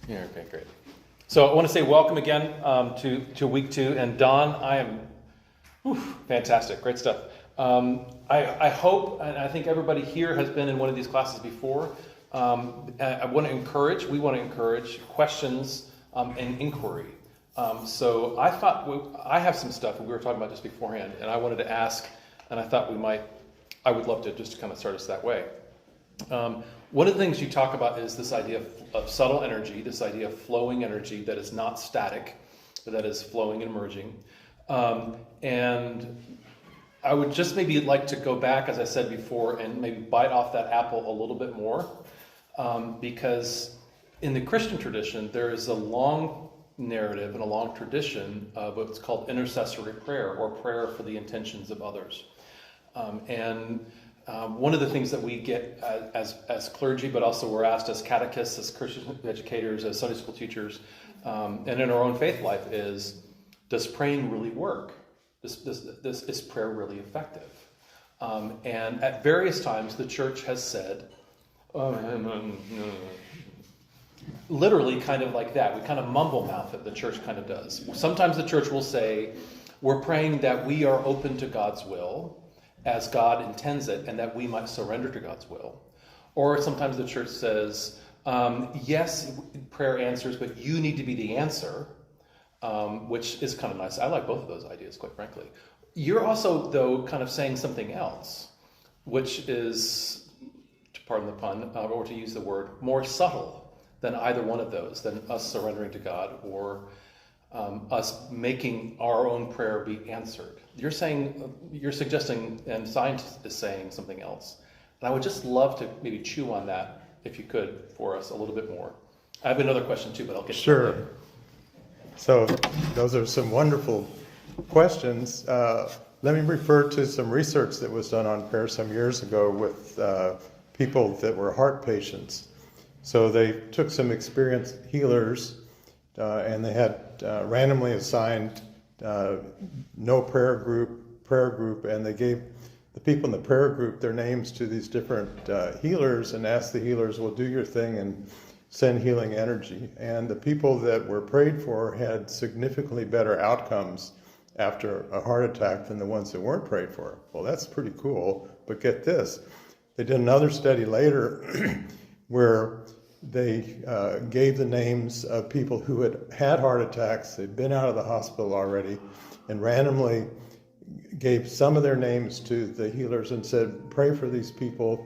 Yeah, okay, great. So I want to say welcome again to week 2. And Don, I am fantastic, great stuff. I hope, and I think everybody here has been in one of these classes before. We want to encourage questions and inquiry. So I thought I have some stuff we were talking about just beforehand, and I wanted to ask, and I thought I would love to just kind of start us that way. One of the things you talk about is this idea of subtle energy, this idea of flowing energy that is not static, but that is flowing and emerging. And I would just maybe like to go back, as I said before, and maybe bite off that apple a little bit more, because in the Christian tradition, there is a long narrative and a long tradition of what's called intercessory prayer, or prayer for the intentions of others. One of the things that we get as clergy, but also we're asked as catechists, as Christian educators, as Sunday school teachers, and in our own faith life is, does praying really work? Is prayer really effective? And at various times the church has said, literally kind of like that. We kind of mumble mouth it, the church kind of does. Sometimes the church will say, we're praying that we are open to God's will, as God intends it, and that we might surrender to God's will. Or sometimes the church says, yes, prayer answers, but you need to be the answer, which is kind of nice. I like both of those ideas, quite frankly. You're also, though, kind of saying something else, which is, to pardon the pun, or to use the word, more subtle than either one of those, than us surrendering to God or us making our own prayer be answered. You're suggesting, and science is saying something else. And I would just love to maybe chew on that, if you could, for us a little bit more. I have another question too, but I'll get to that later. So those are some wonderful questions. Let me refer to some research that was done on prayer some years ago with people that were heart patients. So they took some experienced healers and they had randomly assigned no prayer group, and they gave the people in the prayer group their names to these different healers and asked the healers, well, do your thing and send healing energy. And the people that were prayed for had significantly better outcomes after a heart attack than the ones that weren't prayed for. Well, that's pretty cool, but get this. They did another study later where they gave the names of people who had heart attacks, they'd been out of the hospital already, and randomly gave some of their names to the healers and said, pray for these people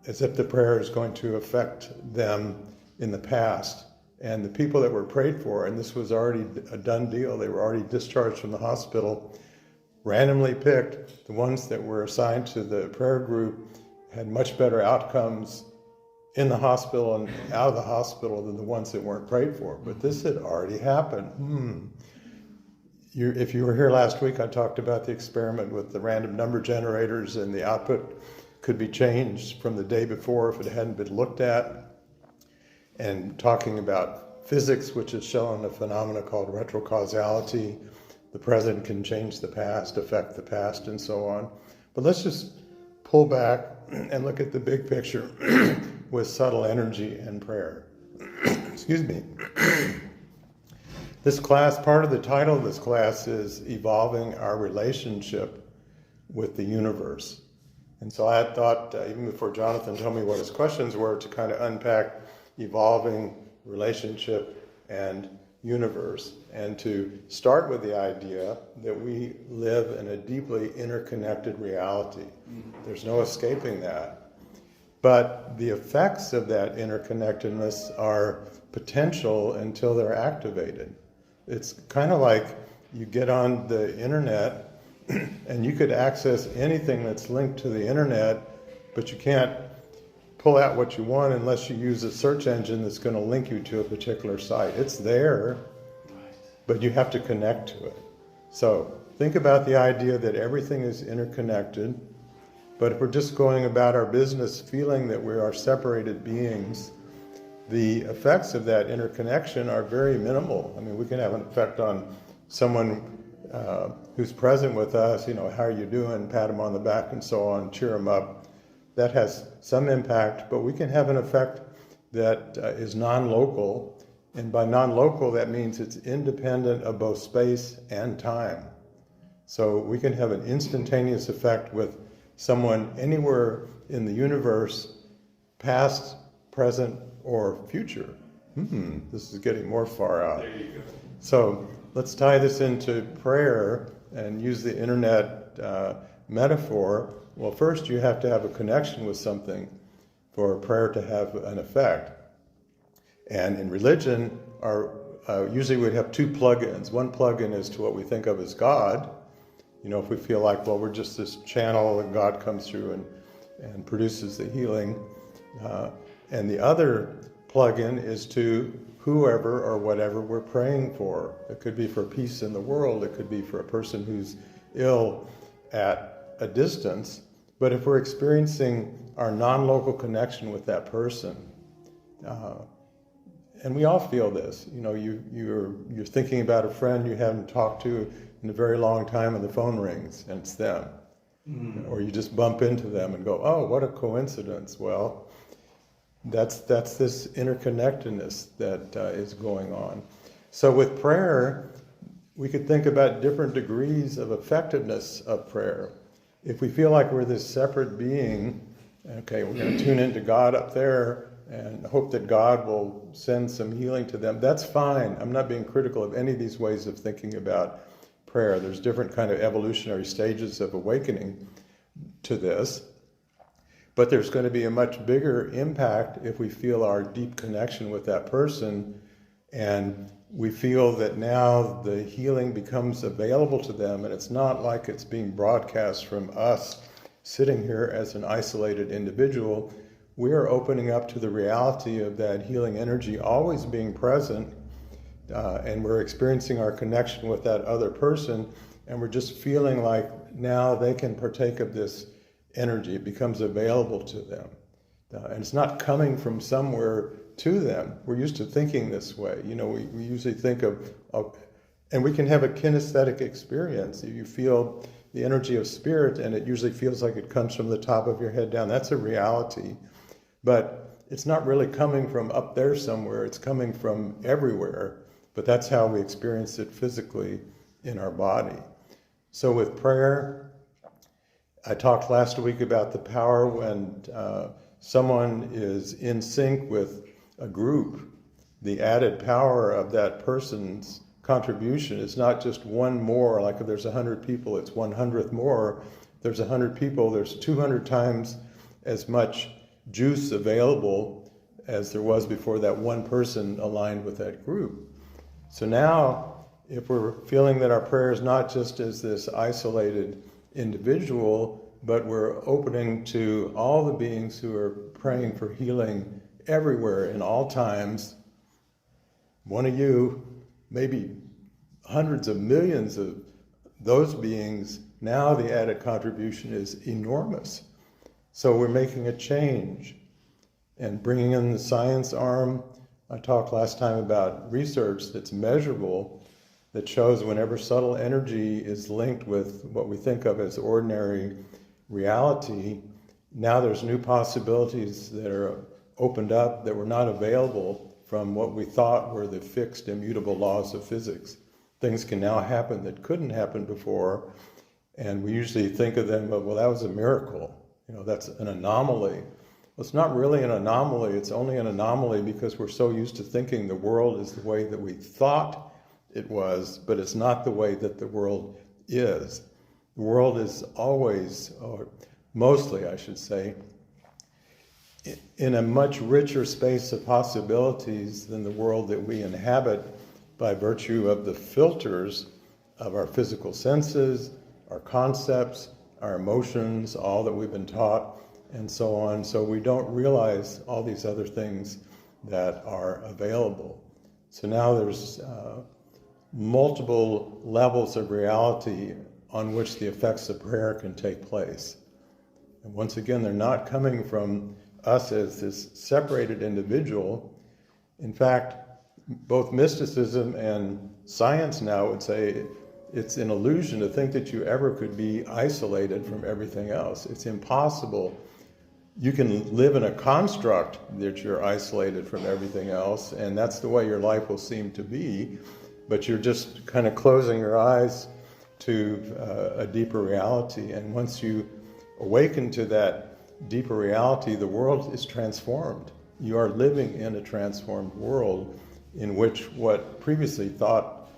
as if the prayer is going to affect them in the past. And the people that were prayed for, and this was already a done deal, they were already discharged from the hospital, randomly picked, the ones that were assigned to the prayer group had much better outcomes in the hospital and out of the hospital than the ones that weren't prayed for. But this had already happened. If you were here last week, I talked about the experiment with the random number generators, and the output could be changed from the day before if it hadn't been looked at, and talking about physics, which has shown a phenomenon called retrocausality. The present can change the past, affect the past, and so on. But let's just pull back and look at the big picture with subtle energy and prayer. Excuse me. This class, part of the title of this class is Evolving Our Relationship with the Universe. And so I had thought, even before Jonathan told me what his questions were, to kind of unpack evolving relationship and universe, and to start with the idea that we live in a deeply interconnected reality. There's no escaping that. But the effects of that interconnectedness are potential until they're activated. It's kind of like you get on the internet and you could access anything that's linked to the internet, but you can't pull out what you want unless you use a search engine that's going to link you to a particular site. It's there, but you have to connect to it. So think about the idea that everything is interconnected, but if we're just going about our business feeling that we are separated beings, the effects of that interconnection are very minimal. I mean, we can have an effect on someone who's present with us, how are you doing, pat them on the back and so on, cheer them up. That has some impact, but we can have an effect that is non-local. And by non-local, that means it's independent of both space and time. So we can have an instantaneous effect with someone anywhere in the universe, past, present, or future. This is getting more far out. There you go. So let's tie this into prayer and use the internet metaphor. Well, first you have to have a connection with something for prayer to have an effect. And in religion, usually we'd have two plugins. One plugin is to what we think of as God. You know, if we feel like, well, we're just this channel and God comes through and produces the healing. And the other plugin is to whoever or whatever we're praying for. It could be for peace in the world. It could be for a person who's ill at a distance. But if we're experiencing our non-local connection with that person, and we all feel this, you know, you're thinking about a friend you haven't talked to in a very long time and the phone rings and it's them. Or you just bump into them and go, oh, what a coincidence. Well, that's this interconnectedness that is going on. So with prayer, we could think about different degrees of effectiveness of prayer. If we feel like we're this separate being, okay, we're going to tune into God up there and hope that God will send some healing to them, that's fine. I'm not being critical of any of these ways of thinking about prayer. There's different kind of evolutionary stages of awakening to this. But there's going to be a much bigger impact if we feel our deep connection with that person and we feel that now the healing becomes available to them, and it's not like it's being broadcast from us sitting here as an isolated individual. We're opening up to the reality of that healing energy always being present, and we're experiencing our connection with that other person, and we're just feeling like now they can partake of this energy. It becomes available to them. And it's not coming from somewhere to them. We're used to thinking this way. You know, we usually think of, and we can have a kinesthetic experience. You feel the energy of spirit, and it usually feels like it comes from the top of your head down. That's a reality. But it's not really coming from up there somewhere. It's coming from everywhere. But that's how we experience it physically in our body. So with prayer, I talked last week about the power when someone is in sync with a group. The added power of that person's contribution is not just one more, like if there's 100 people, it's 100th more. There's 100 people, there's 200 times as much juice available as there was before that one person aligned with that group. So now, if we're feeling that our prayer is not just as this isolated individual, but we're opening to all the beings who are praying for healing everywhere in all times, one of you, maybe hundreds of millions of those beings, now the added contribution is enormous. So we're making a change and bringing in the science arm. I talked last time about research that's measurable, that shows whenever subtle energy is linked with what we think of as ordinary reality, now there's new possibilities that are opened up that were not available from what we thought were the fixed, immutable laws of physics. Things can now happen that couldn't happen before, and we usually think of them, well, that was a miracle. You know, that's an anomaly. Well, it's not really an anomaly. It's only an anomaly because we're so used to thinking the world is the way that we thought it was, but it's not the way that the world is. The world is always, or mostly I should say, in a much richer space of possibilities than the world that we inhabit by virtue of the filters of our physical senses, our concepts, our emotions, all that we've been taught, and so on. So we don't realize all these other things that are available. So now there's multiple levels of reality on which the effects of prayer can take place. And once again, they're not coming from us as this separated individual. In fact, both mysticism and science now would say it's an illusion to think that you ever could be isolated from everything else. It's impossible you can live in a construct that you're isolated from everything else, and that's the way your life will seem to be, but you're just kind of closing your eyes to a deeper reality. And once you awaken to that deeper reality, the world is transformed. You are living in a transformed world in which what previously thought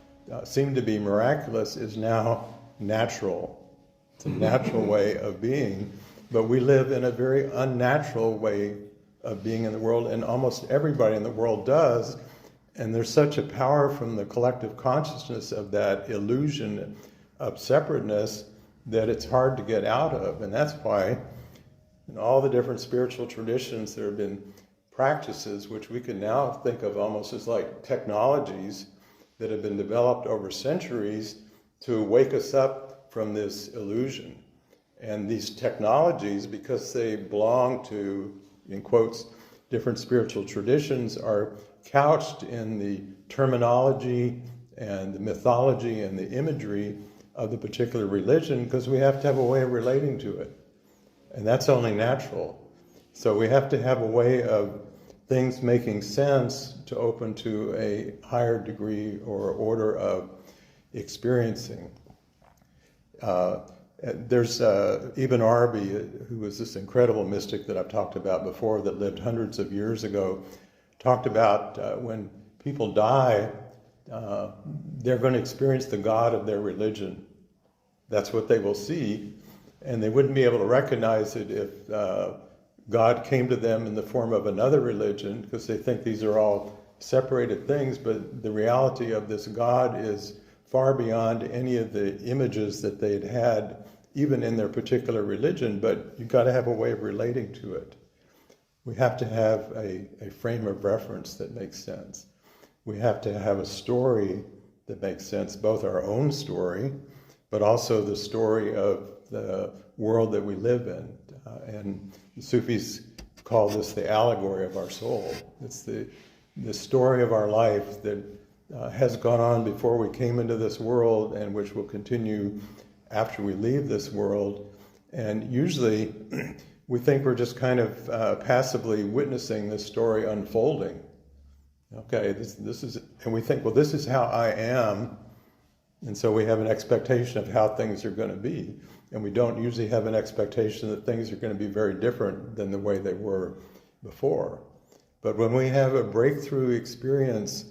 seemed to be miraculous is now natural. It's a natural way of being, but we live in a very unnatural way of being in the world, and almost everybody in the world does. And there's such a power from the collective consciousness of that illusion of separateness that it's hard to get out of. And that's why in all the different spiritual traditions there have been practices which we can now think of almost as like technologies that have been developed over centuries to wake us up from this illusion. And these technologies, because they belong to, in quotes, different spiritual traditions, are couched in the terminology and the mythology and the imagery of the particular religion, because we have to have a way of relating to it. And that's only natural. So we have to have a way of things making sense to open to a higher degree or order of experiencing. There's Ibn Arabi, who was this incredible mystic that I've talked about before, that lived hundreds of years ago, talked about when people die, they're going to experience the God of their religion. That's what they will see, and they wouldn't be able to recognize it if God came to them in the form of another religion, because they think these are all separated things, but the reality of this God is far beyond any of the images that they'd had, even in their particular religion, but you've got to have a way of relating to it. We have to have a frame of reference that makes sense. We have to have a story that makes sense, both our own story, but also the story of the world that we live in. And the Sufis call this the allegory of our soul. It's the story of our life that has gone on before we came into this world, and which will continue after we leave this world. And usually we think we're just kind of passively witnessing this story unfolding. Okay, this is, and we think, well, this is how I am, and so we have an expectation of how things are going to be. And we don't usually have an expectation that things are going to be very different than the way they were before. But when we have a breakthrough experience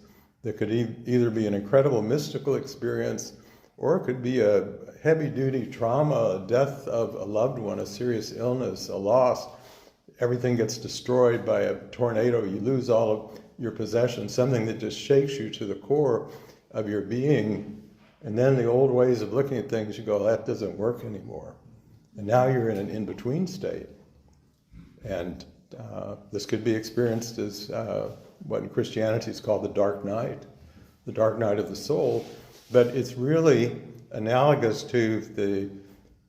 that could either be an incredible mystical experience, or it could be a heavy-duty trauma, a death of a loved one, a serious illness, a loss, everything gets destroyed by a tornado, you lose all of your possessions, something that just shakes you to the core of your being. And then the old ways of looking at things, you go, that doesn't work anymore. And now you're in an in-between state. And this could be experienced as what in Christianity is called the dark night of the soul. But it's really analogous to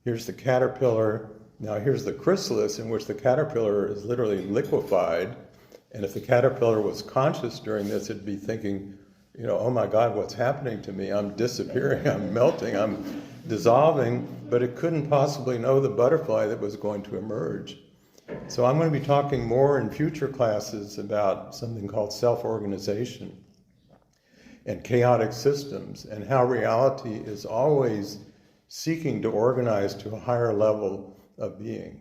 here's the caterpillar, now here's the chrysalis, in which the caterpillar is literally liquefied. And if the caterpillar was conscious during this, it'd be thinking, oh my God, what's happening to me? I'm disappearing, I'm melting, I'm dissolving, but it couldn't possibly know the butterfly that was going to emerge. So I'm going to be talking more in future classes about something called self-organization and chaotic systems, and how reality is always seeking to organize to a higher level of being.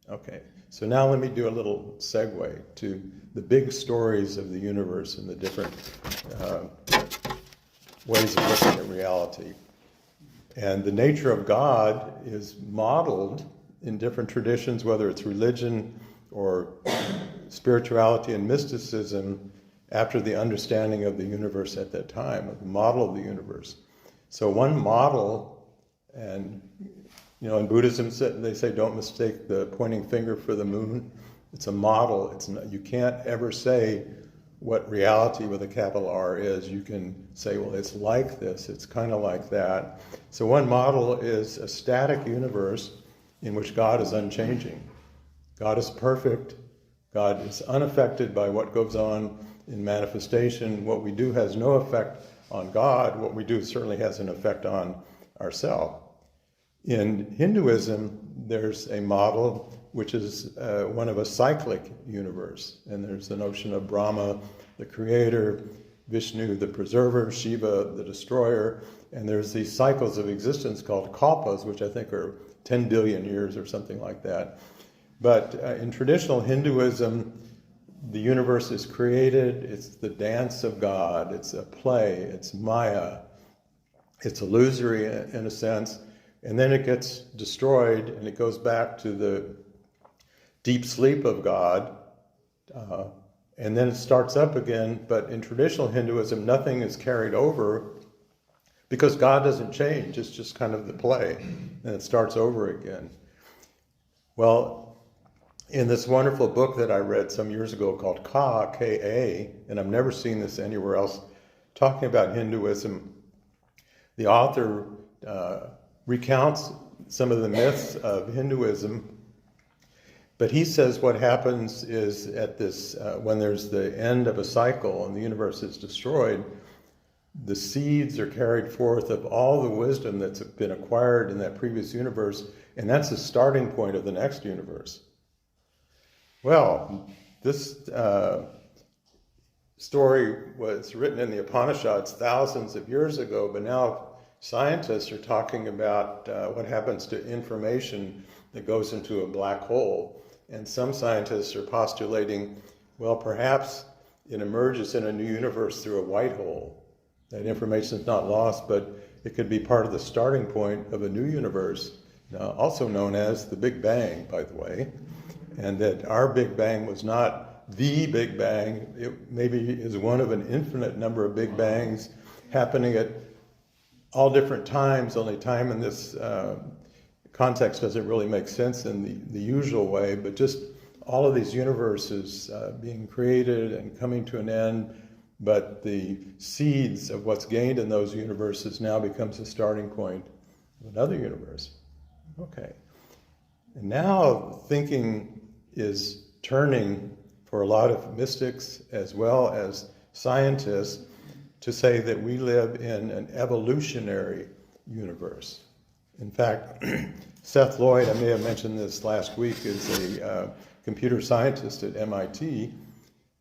Okay, so now let me do a little segue to the big stories of the universe and the different ways of looking at reality. And the nature of God is modeled in different traditions, whether it's religion or spirituality and mysticism, after the understanding of the universe at that time, of the model of the universe. So one model, and in Buddhism they say don't mistake the pointing finger for the moon. It's a model. It's not, you can't ever say what reality with a capital R is. You can say, well, it's like this, it's kind of like that. So one model is a static universe in which God is unchanging. God is perfect. God is unaffected by what goes on in manifestation. What we do has no effect on God. What we do certainly has an effect on ourselves. In Hinduism, there's a model which is one of a cyclic universe. And there's the notion of Brahma, the creator, Vishnu, the preserver, Shiva, the destroyer, and there's these cycles of existence called kalpas, which I think are 10 billion years or something like that. But in traditional Hinduism, the universe is created, it's the dance of God, it's a play, it's Maya, it's illusory in a sense, and then it gets destroyed and it goes back to the deep sleep of God, and then it starts up again. But in traditional Hinduism, nothing is carried over because God doesn't change, it's just kind of the play, and it starts over again. Well, in this wonderful book that I read some years ago called K.A., and I've never seen this anywhere else, talking about Hinduism, the author recounts some of the myths of Hinduism, but he says what happens is at this, when there's the end of a cycle and the universe is destroyed, the seeds are carried forth of all the wisdom that's been acquired in that previous universe, and that's the starting point of the next universe. Well, this story was written in the Upanishads thousands of years ago, but now scientists are talking about what happens to information that goes into a black hole. And some scientists are postulating, well, perhaps it emerges in a new universe through a white hole. That information is not lost, but it could be part of the starting point of a new universe, also known as the Big Bang, by the way. And that our Big Bang was not the Big Bang. It maybe is one of an infinite number of Big Bangs happening at all different times, only time in this context doesn't really make sense in the usual way, but just all of these universes being created and coming to an end, but the seeds of what's gained in those universes now becomes the starting point of another universe. Okay. And now thinking is turning for a lot of mystics as well as scientists to say that we live in an evolutionary universe. In fact, Seth Lloyd, I may have mentioned this last week, is a computer scientist at MIT,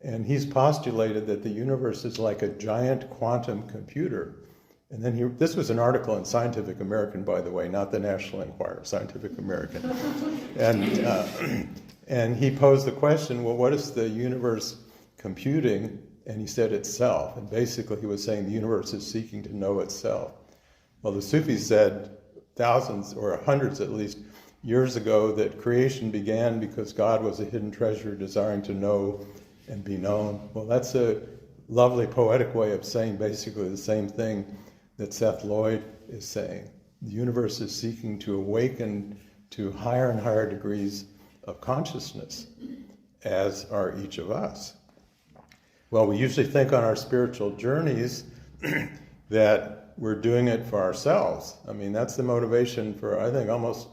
and he's postulated that the universe is like a giant quantum computer. And then this was an article in Scientific American, by the way, not the National Enquirer, Scientific American. And he posed the question, well, what is the universe computing? And he said itself. And basically he was saying the universe is seeking to know itself. Well, the Sufis said thousands or hundreds at least years ago that creation began because God was a hidden treasure desiring to know and be known. Well, that's a lovely poetic way of saying basically the same thing that Seth Lloyd is saying. The universe is seeking to awaken to higher and higher degrees of consciousness, as are each of us. Well, we usually think on our spiritual journeys that we're doing it for ourselves. I mean, that's the motivation for, I think, almost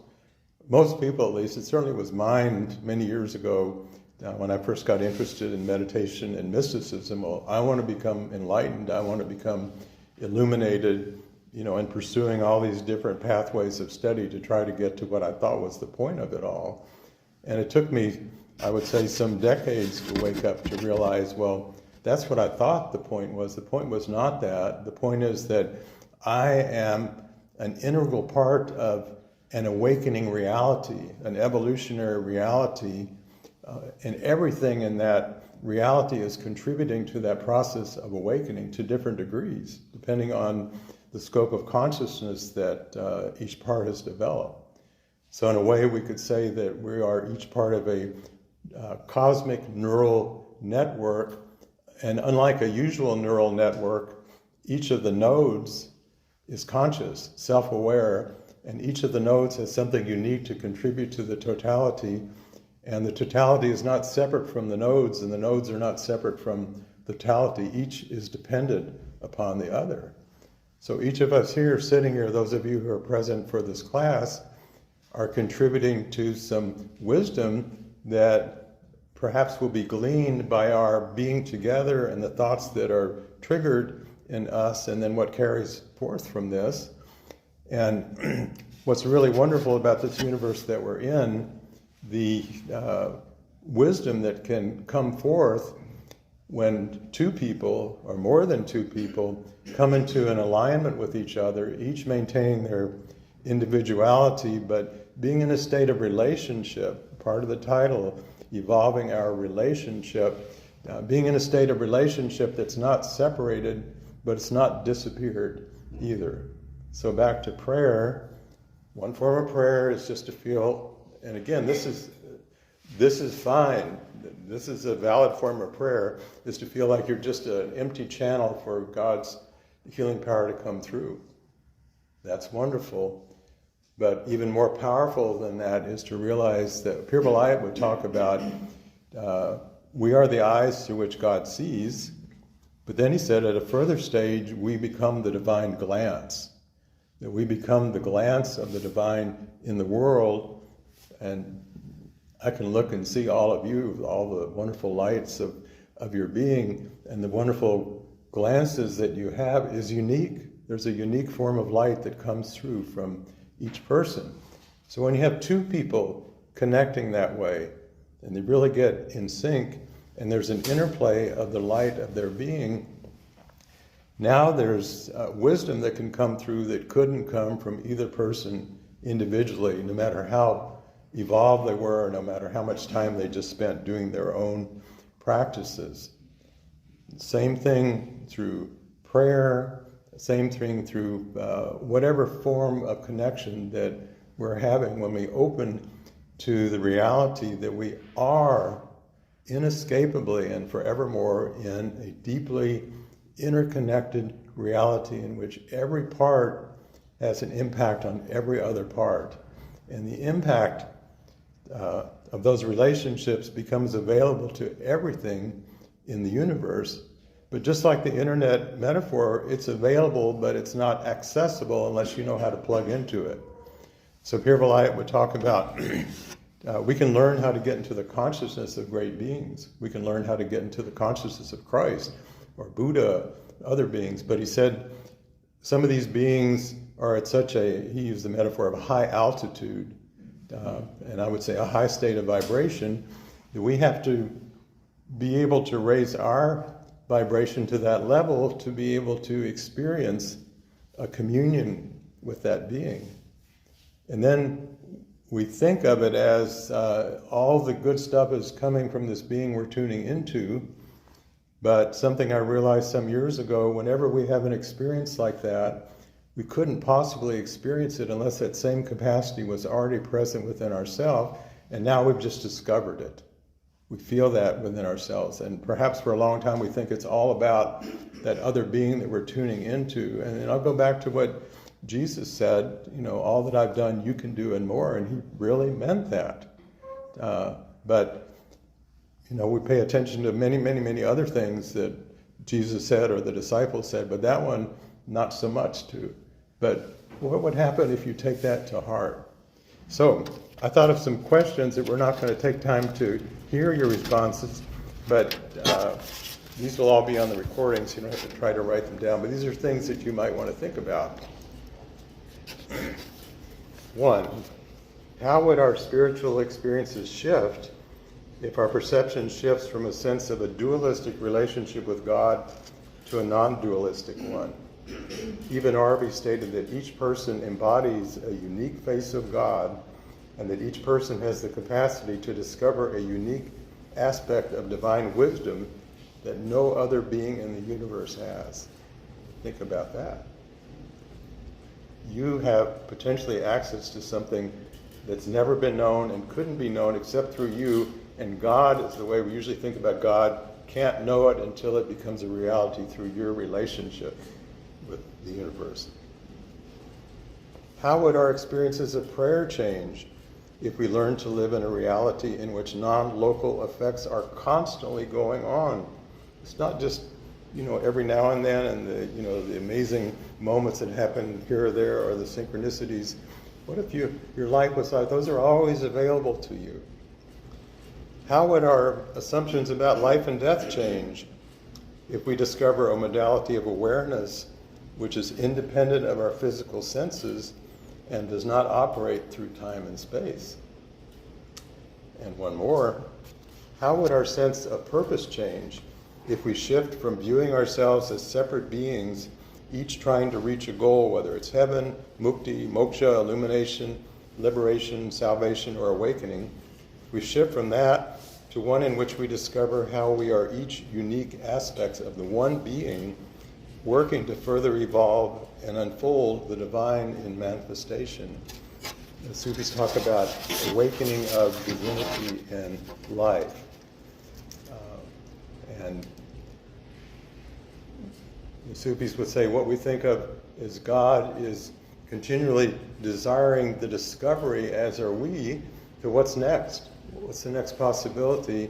most people at least. It certainly was mine many years ago when I first got interested in meditation and mysticism. Well, I want to become enlightened. I want to become illuminated, and pursuing all these different pathways of study to try to get to what I thought was the point of it all. And it took me, I would say, some decades to wake up to realize, well, that's what I thought the point was. The point was not that. The point is that I am an integral part of an awakening reality, an evolutionary reality, and everything in that reality is contributing to that process of awakening to different degrees, depending on the scope of consciousness that each part has developed. So in a way, we could say that we are each part of a cosmic neural network, and unlike a usual neural network, each of the nodes is conscious, self-aware, and each of the nodes has something unique to contribute to the totality, and the totality is not separate from the nodes, and the nodes are not separate from the totality. Each is dependent upon the other. So each of us here, sitting here, those of you who are present for this class, are contributing to some wisdom that perhaps will be gleaned by our being together and the thoughts that are triggered in us, and then what carries forth from this. And what's really wonderful about this universe that we're in the wisdom that can come forth when two people, or more than two people, come into an alignment with each other, each maintaining their individuality, but being in a state of relationship. Part of the title, Evolving Our Relationship, being in a state of relationship that's not separated, but it's not disappeared either. So back to prayer. One form of prayer is just to feel, and again, this is fine. This is a valid form of prayer, is to feel like you're just an empty channel for God's healing power to come through. That's wonderful. But even more powerful than that is to realize that Pir Vilayat would talk about we are the eyes through which God sees, but then he said at a further stage we become the divine glance. That we become the glance of the divine in the world, and I can look and see all of you, all the wonderful lights of your being, and the wonderful glances that you have is unique. There's a unique form of light that comes through from each person. So when you have two people connecting that way, and they really get in sync, and there's an interplay of the light of their being, now there's wisdom that can come through that couldn't come from either person individually, no matter how evolved they were, no matter how much time they just spent doing their own practices. Same thing through prayer, same thing through whatever form of connection that we're having when we open to the reality that we are inescapably and forevermore in a deeply interconnected reality in which every part has an impact on every other part. And the impact of those relationships becomes available to everything in the universe. But just like the internet metaphor, it's available, but it's not accessible unless you know how to plug into it. So Pir Vilayat would talk about we can learn how to get into the consciousness of great beings. We can learn how to get into the consciousness of Christ or Buddha, other beings. But he said some of these beings are at such a, he used the metaphor of a high altitude, and I would say a high state of vibration, that we have to be able to raise our vibration to that level to be able to experience a communion with that being. And then we think of it as all the good stuff is coming from this being we're tuning into, but something I realized some years ago, whenever we have an experience like that, we couldn't possibly experience it unless that same capacity was already present within ourselves, and now we've just discovered it. We feel that within ourselves, and perhaps for a long time we think it's all about that other being that we're tuning into. And I'll go back to what Jesus said, all that I've done you can do and more, and he really meant that. But we pay attention to many, many, many other things that Jesus said or the disciples said, but that one not so much too. But what would happen if you take that to heart? So I thought of some questions that we're not going to take time to hear your responses, but these will all be on the recording, so you don't have to try to write them down. But these are things that you might want to think about. One, how would our spiritual experiences shift if our perception shifts from a sense of a dualistic relationship with God to a non-dualistic one? Even Arby stated that each person embodies a unique face of God, and that each person has the capacity to discover a unique aspect of divine wisdom that no other being in the universe has. Think about that. You have potentially access to something that's never been known and couldn't be known except through you, and God is the way we usually think about God, can't know it until it becomes a reality through your relationship with the universe. How would our experiences of prayer change if we learn to live in a reality in which non-local effects are constantly going on? It's not just, every now and then, and the amazing moments that happen here or there, or the synchronicities. What if your life was like, those are always available to you? How would our assumptions about life and death change if we discover a modality of awareness which is independent of our physical senses and does not operate through time and space? And one more, how would our sense of purpose change if we shift from viewing ourselves as separate beings, each trying to reach a goal, whether it's heaven, mukti, moksha, illumination, liberation, salvation, or awakening? We shift from that to one in which we discover how we are each unique aspects of the one being, working to further evolve and unfold the divine in manifestation. The Sufis talk about awakening of divinity and life. And the Sufis would say what we think of as God is continually desiring the discovery, as are we, to what's next. What's the next possibility?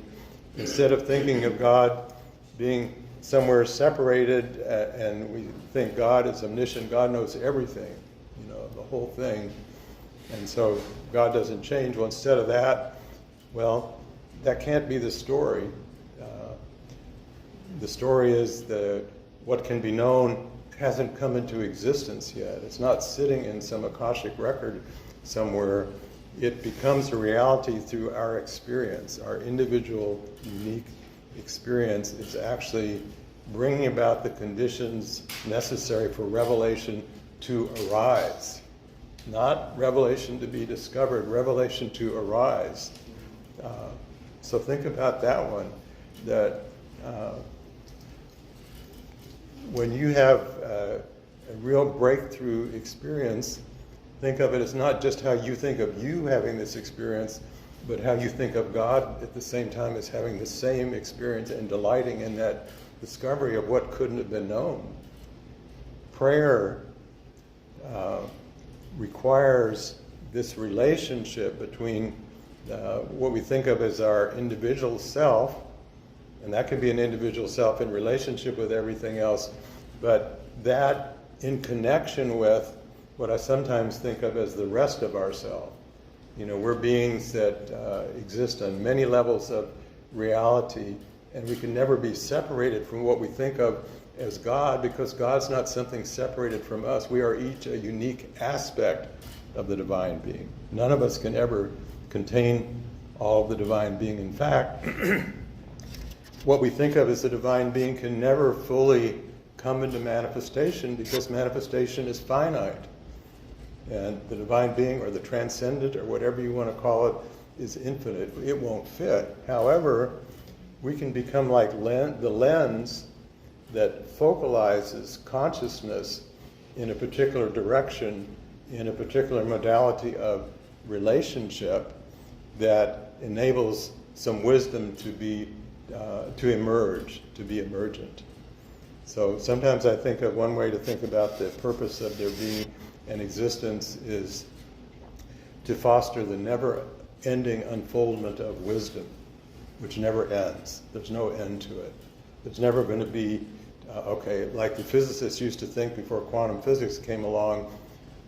Instead of thinking of God being somewhere separated, and we think God is omniscient, God knows everything, the whole thing. And so God doesn't change. Well, instead of that, well, that can't be the story. The story is that what can be known hasn't come into existence yet. It's not sitting in some Akashic record somewhere. It becomes a reality through our experience. Our individual, unique experience is actually bringing about the conditions necessary for revelation to arise. Not revelation to be discovered, revelation to arise. So think about that one, that when you have a real breakthrough experience, think of it as not just how you think of you having this experience, but how you think of God at the same time as having the same experience and delighting in that discovery of what couldn't have been known. Prayer requires this relationship between what we think of as our individual self, and that can be an individual self in relationship with everything else, but that in connection with what I sometimes think of as the rest of ourself. We're beings that exist on many levels of reality, and we can never be separated from what we think of as God, because God's not something separated from us. We are each a unique aspect of the divine being. None of us can ever contain all of the divine being. In fact, what we think of as the divine being can never fully come into manifestation, because manifestation is finite. And the divine being, or the transcendent, or whatever you want to call it, is infinite. It won't fit. However, we can become like the lens that focalizes consciousness in a particular direction, in a particular modality of relationship that enables some wisdom to be to emerge, to be emergent. So sometimes I think of one way to think about the purpose of there being an existence is to foster the never-ending unfoldment of wisdom, which never ends. There's no end to it. There's never going to be, like the physicists used to think before quantum physics came along,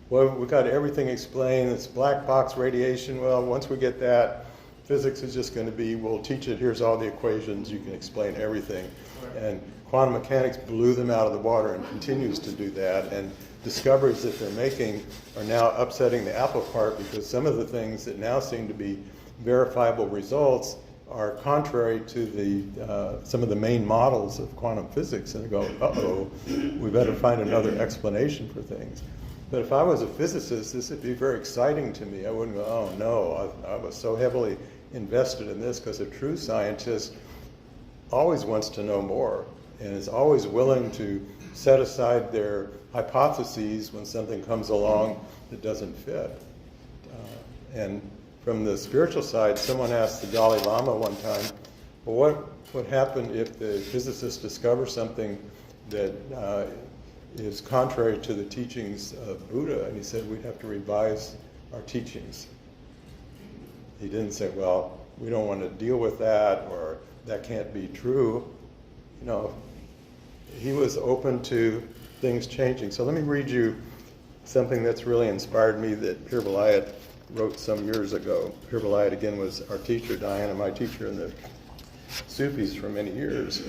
well, we got everything explained, it's black box radiation, well, once we get that, physics is just going to be, we'll teach it, here's all the equations, you can explain everything. And quantum mechanics blew them out of the water and continues to do that. And discoveries that they're making are now upsetting the apple cart, because some of the things that now seem to be verifiable results are contrary to the some of the main models of quantum physics. And they go, uh-oh, we better find another explanation for things. But if I was a physicist, this would be very exciting to me. I wouldn't go, oh no, I was so heavily invested in this, because a true scientist always wants to know more and is always willing to set aside their hypotheses when something comes along that doesn't fit. And from the spiritual side, someone asked the Dalai Lama one time, well, what would happen if the physicists discover something that is contrary to the teachings of Buddha? And he said, we'd have to revise our teachings. He didn't say, well, we don't want to deal with that, or that can't be true. He was open to things changing. So let me read you something that's really inspired me that Pir Vilayat wrote some years ago. Pir Vilayat, again, was our teacher, Diana, my teacher in the Sufis for many years.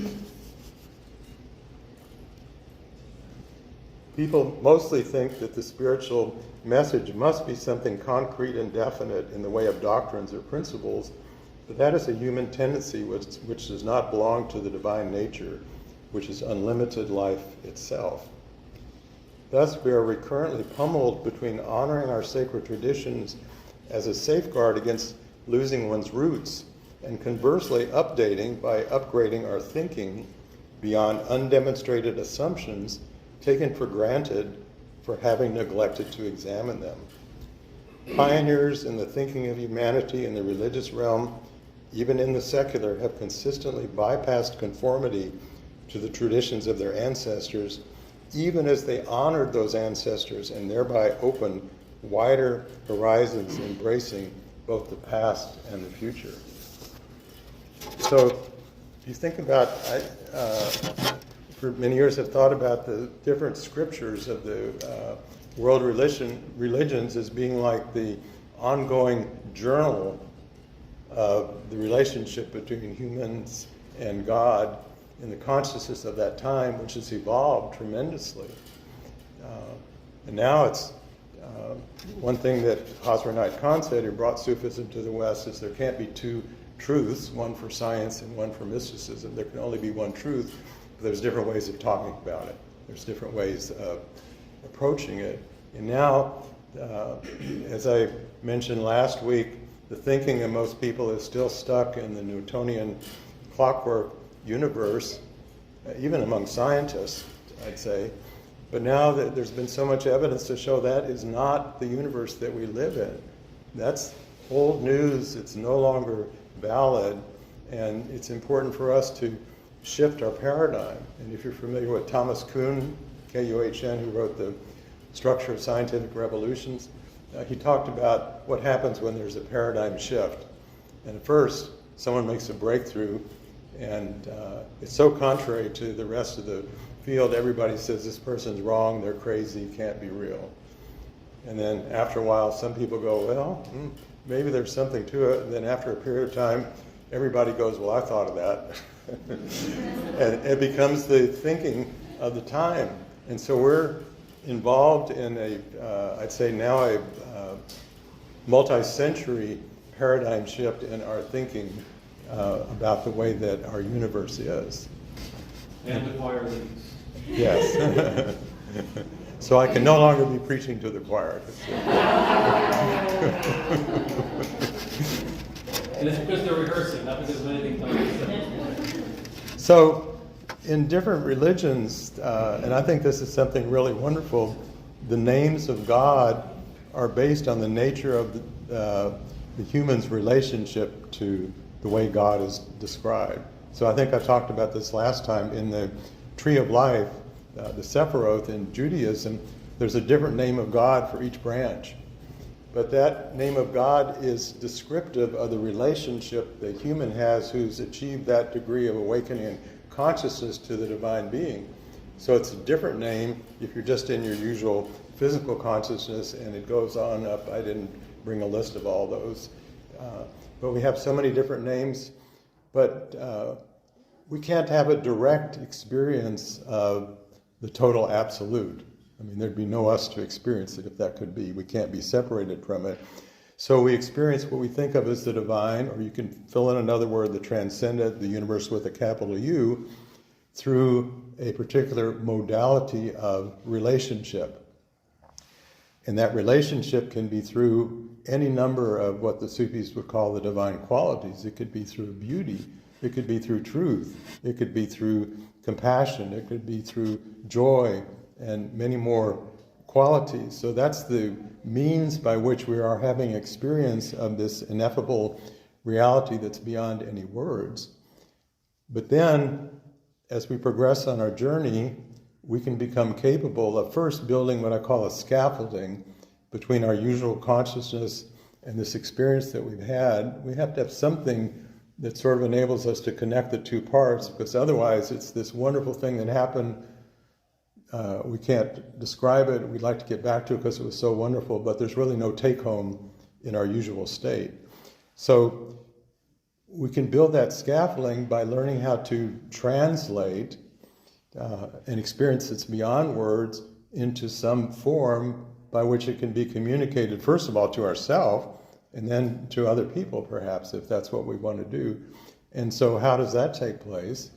People mostly think that the spiritual message must be something concrete and definite in the way of doctrines or principles, But that is a human tendency which does not belong to the divine nature, which is unlimited life itself. Thus, we are recurrently pummeled between honoring our sacred traditions as a safeguard against losing one's roots, and conversely updating by upgrading our thinking beyond undemonstrated assumptions taken for granted for having neglected to examine them. Pioneers in the thinking of humanity in the religious realm, even in the secular, have consistently bypassed conformity to the traditions of their ancestors, even as they honored those ancestors and thereby opened wider horizons, embracing both the past and the future. So, if you think about, for many years I've thought about the different scriptures of the world religions as being like the ongoing journal of the relationship between humans and God in the consciousness of that time, which has evolved tremendously. And now it's one thing that Hazrat Inayat Khan said, who brought Sufism to the West, is there can't be two truths, one for science and one for mysticism. There can only be one truth, but there's different ways of talking about it. There's different ways of approaching it. And now, as I mentioned last week, the thinking of most people is still stuck in the Newtonian clockwork universe, even among scientists, I'd say. But now that there's been so much evidence to show that is not the universe that we live in. That's old news. It's no longer valid. And it's important for us to shift our paradigm. And if you're familiar with Thomas Kuhn, K-U-H-N, who wrote The Structure of Scientific Revolutions, he talked about what happens when there's a paradigm shift. And at first, someone makes a breakthrough, and it's so contrary to the rest of the field, everybody says this person's wrong, they're crazy, can't be real. And then after a while, some people go, well, maybe there's something to it. And then after a period of time, everybody goes, well, I thought of that. And it becomes the thinking of the time. And so we're involved in I'd say now a multi-century paradigm shift in our thinking about the way that our universe is. And the choir leads. Yes. So I can no longer be preaching to the choir. And it's because they're rehearsing, not because of anything done. So in different religions, and I think this is something really wonderful, the names of God are based on the nature of the human's relationship to the way God is described. So I think I talked about this last time. In the Tree of Life, the Sephiroth in Judaism, there's a different name of God for each branch. But that name of God is descriptive of the relationship the human has who's achieved that degree of awakening and consciousness to the divine being. So it's a different name if you're just in your usual physical consciousness, and it goes on up. I didn't bring a list of all those. But we have so many different names. But we can't have a direct experience of the total absolute. I mean, there'd be no us to experience it if that could be. We can't be separated from it. So we experience what we think of as the divine, or you can fill in another word, the transcendent, the universe with a capital U, through a particular modality of relationship. And that relationship can be through any number of what the Sufis would call the divine qualities. It could be through beauty. It could be through truth. It could be through compassion. It could be through joy and many more qualities. So that's the means by which we are having experience of this ineffable reality that's beyond any words. But then, as we progress on our journey, we can become capable of first building what I call a scaffolding between our usual consciousness and this experience that we've had. We have to have something that sort of enables us to connect the two parts, because otherwise it's this wonderful thing that happened. We can't describe it. We'd like to get back to it because it was so wonderful, but there's really no take-home in our usual state. So we can build that scaffolding by learning how to translate an experience that's beyond words into some form by which it can be communicated, first of all, to ourselves, and then to other people, perhaps, if that's what we want to do. And so how does that take place?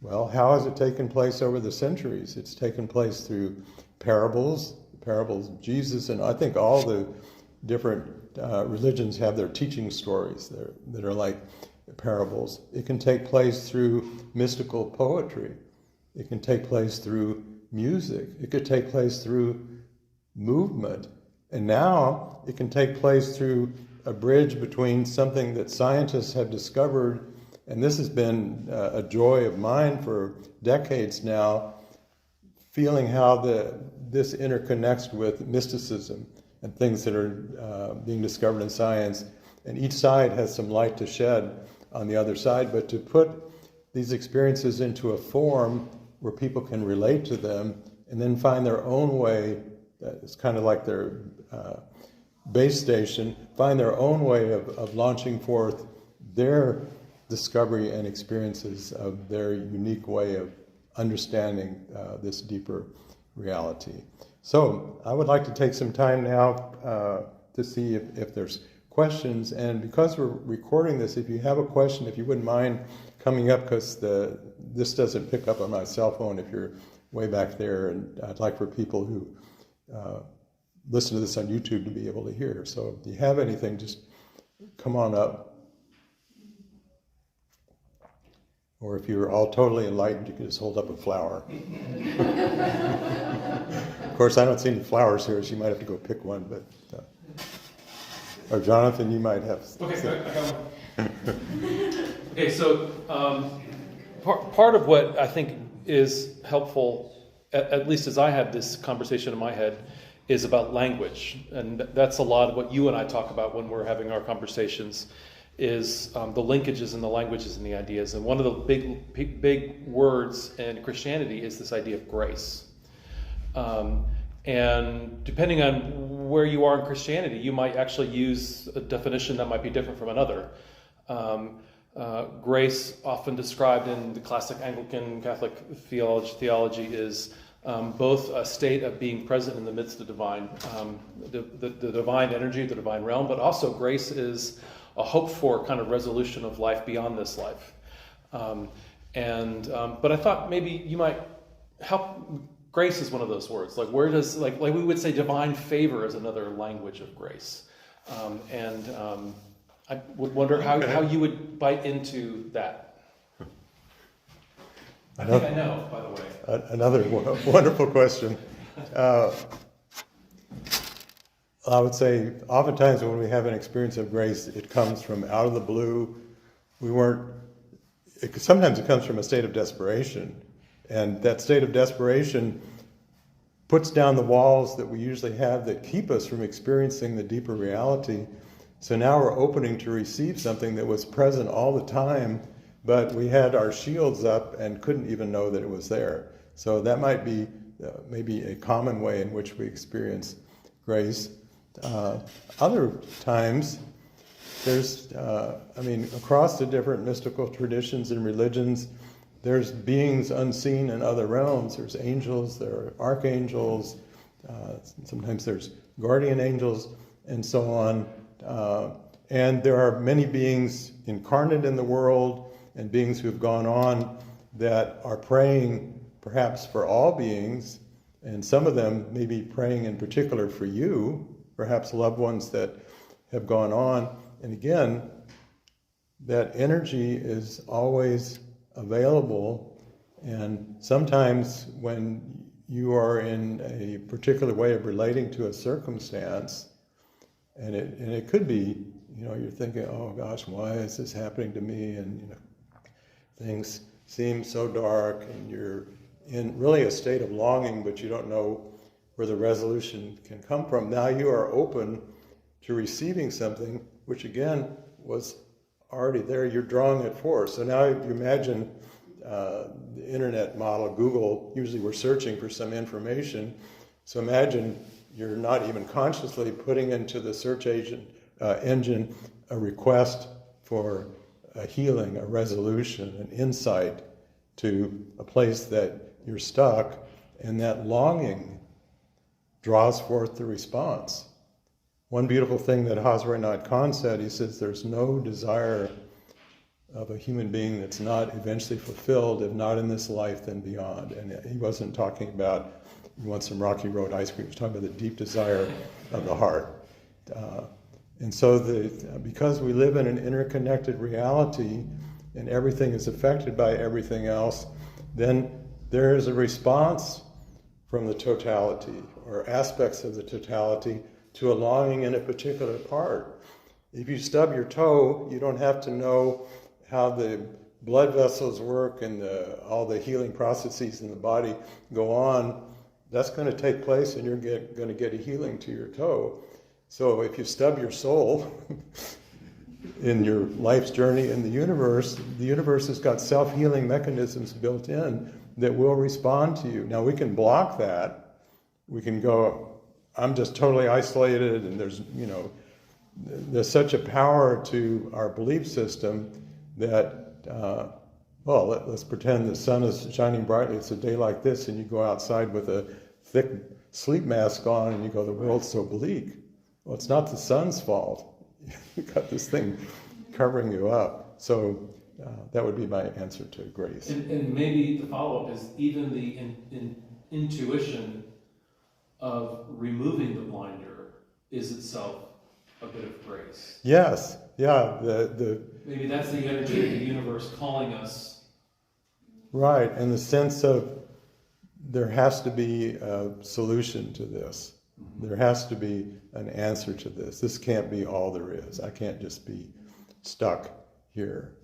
Well, how has it taken place over the centuries? It's taken place through parables of Jesus, and I think all the different religions have their teaching stories that are like parables. It can take place through mystical poetry. It can take place through music. It could take place through movement. And now it can take place through a bridge between something that scientists have discovered, and this has been a joy of mine for decades now, feeling how this interconnects with mysticism and things that are being discovered in science. And each side has some light to shed on the other side, but to put these experiences into a form where people can relate to them and then find their own way, it's kind of like their base station, find their own way of launching forth their discovery and experiences of their unique way of understanding this deeper reality. So I would like to take some time now to see if there's questions, and because we're recording this, if you have a question, if you wouldn't mind coming up, because this doesn't pick up on my cell phone if you're way back there, and I'd like for people who listen to this on YouTube to be able to hear. So if you have anything, just come on up. Or if you're all totally enlightened, you can just hold up a flower. Of course, I don't see any flowers here, so you might have to go pick one. But or Jonathan, you might have. Okay, I got one. Okay, so part of what I think is helpful, at least as I have this conversation in my head, is about language, and that's a lot of what you and I talk about when we're having our conversations. Is the linkages in the languages and the ideas. And one of the big words in Christianity is this idea of grace. And depending on where you are in Christianity, you might actually use a definition that might be different from another. Grace, often described in the classic Anglican Catholic theology is both a state of being present in the midst of the divine energy, the divine realm, but also grace is a hope for kind of resolution of life beyond this life. But I thought maybe you might help. Grace is one of those words. Like where does, like we would say divine favor is another language of grace. I would wonder how you would bite into that. I think I know, by the way. Another wonderful question. I would say oftentimes when we have an experience of grace, it comes from out of the blue. Sometimes it comes from a state of desperation. And that state of desperation puts down the walls that we usually have that keep us from experiencing the deeper reality. So now we're opening to receive something that was present all the time, but we had our shields up and couldn't even know that it was there. So that might be maybe a common way in which we experience grace. Other times, there's, across the different mystical traditions and religions, there's beings unseen in other realms. There's angels, there are archangels, sometimes there's guardian angels, and so on. And there are many beings incarnate in the world and beings who have gone on that are praying perhaps for all beings, and some of them may be praying in particular for you, perhaps loved ones that have gone on. And again, that energy is always available, and sometimes when you are in a particular way of relating to a circumstance, and it could be, you're thinking, oh gosh, why is this happening to me? And things seem so dark, and you're in really a state of longing, but you don't know where the resolution can come from. Now you are open to receiving something which again was already there. You're drawing it forth. So now you imagine the internet model, Google, usually we're searching for some information. So imagine you're not even consciously putting into the search engine a request for a healing, a resolution, an insight to a place that you're stuck, and that longing draws forth the response. One beautiful thing that Pir Vilayat Khan said, he says, there's no desire of a human being that's not eventually fulfilled, if not in this life, then beyond. And he wasn't talking about, you want some Rocky Road ice cream, he was talking about the deep desire of the heart. And so because we live in an interconnected reality and everything is affected by everything else, then there is a response from the totality or aspects of the totality to a longing in a particular part. If you stub your toe, you don't have to know how the blood vessels work and all the healing processes in the body go on. That's going to take place and you're going to get a healing to your toe. So if you stub your soul in your life's journey in the universe has got self-healing mechanisms built in that will respond to you. Now we can block that. We can go, I'm just totally isolated, and there's such a power to our belief system that, let's pretend the sun is shining brightly. It's a day like this, and you go outside with a thick sleep mask on, and you go, the world's so bleak. Well, it's not the sun's fault. You've got this thing covering you up. So that would be my answer to Grace. And maybe the follow-up is even the intuition of removing the blinder is itself a bit of grace. Yes, yeah. Maybe that's the energy of the universe calling us. Right, and the sense of there has to be a solution to this. Mm-hmm. There has to be an answer to this. This can't be all there is. I can't just be stuck here.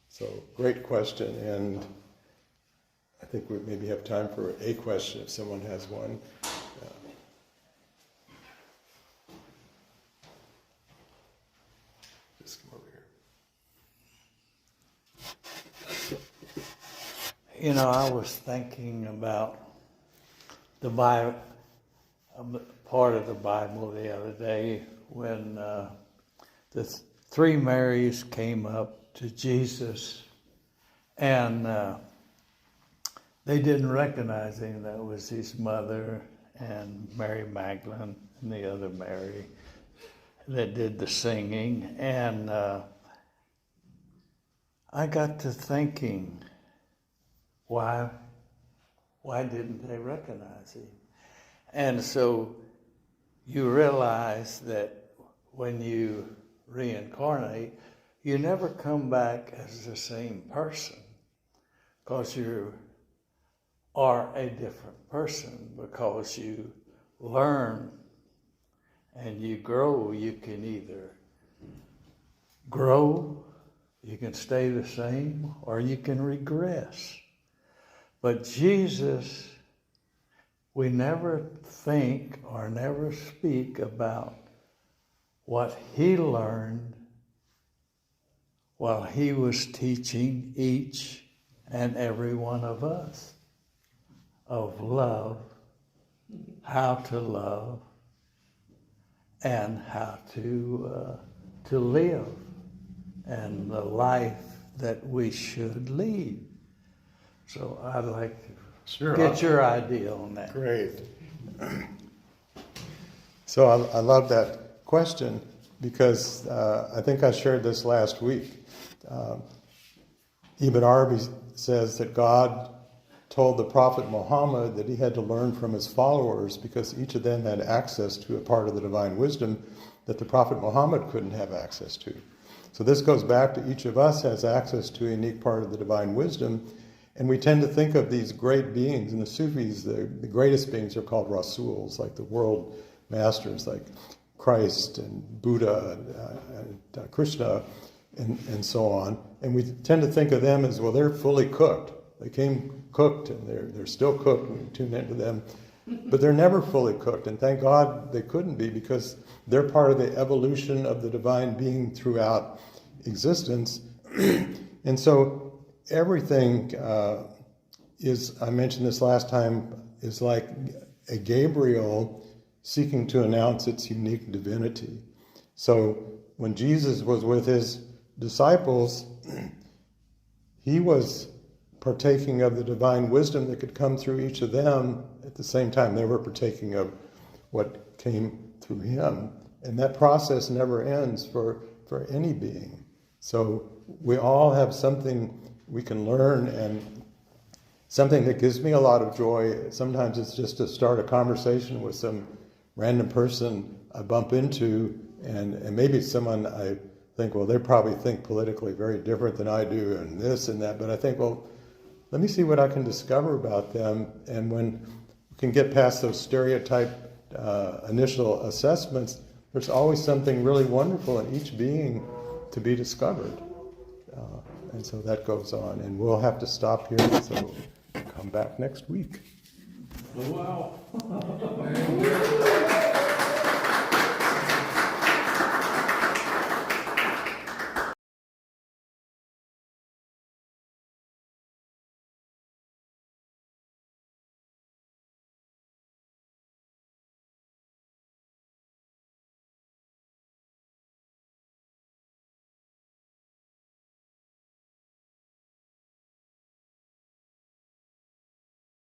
So great question, and I think we maybe have time for a question if someone has one. Just come over here. I was thinking about the Bible, part of the Bible the other day when the three Marys came up to Jesus, and they didn't recognize him. That was his mother and Mary Magdalene and the other Mary that did the singing. And I got to thinking, why didn't they recognize him? And so you realize that when you reincarnate, you never come back as the same person, because you are a different person, because you learn and you grow. You can either grow, you can stay the same, or you can regress. But Jesus, we never think or never speak about what he learned while he was teaching each and every one of us of love, how to love, and how to live, and the life that we should lead. So I'd like to get your idea on that. Great. So I love that question, because I think I shared this last week. Ibn Arabi says that God told the Prophet Muhammad that he had to learn from his followers, because each of them had access to a part of the divine wisdom that the Prophet Muhammad couldn't have access to. So this goes back to each of us has access to a unique part of the divine wisdom, and we tend to think of these great beings. In the Sufis, the greatest beings are called Rasuls, like the world masters, like Christ and Buddha and Krishna, and so on. And we tend to think of them as, well, they're fully cooked. They came cooked, and they're still cooked when you tune into them. But they're never fully cooked, and thank God they couldn't be, because they're part of the evolution of the divine being throughout existence. And so everything is, I mentioned this last time, is like a Gabriel seeking to announce its unique divinity. So when Jesus was with his disciples, he was partaking of the divine wisdom that could come through each of them at the same time. They were partaking of what came to him. And that process never ends for any being. So we all have something we can learn, and something that gives me a lot of joy. Sometimes it's just to start a conversation with some random person I bump into, and maybe someone I think, well, they probably think politically very different than I do, and this and that, but I think, well, let me see what I can discover about them. And when we can get past those stereotype initial assessments, there's always something really wonderful in each being to be discovered. And so that goes on, and we'll have to stop here, so come back next week. Wow.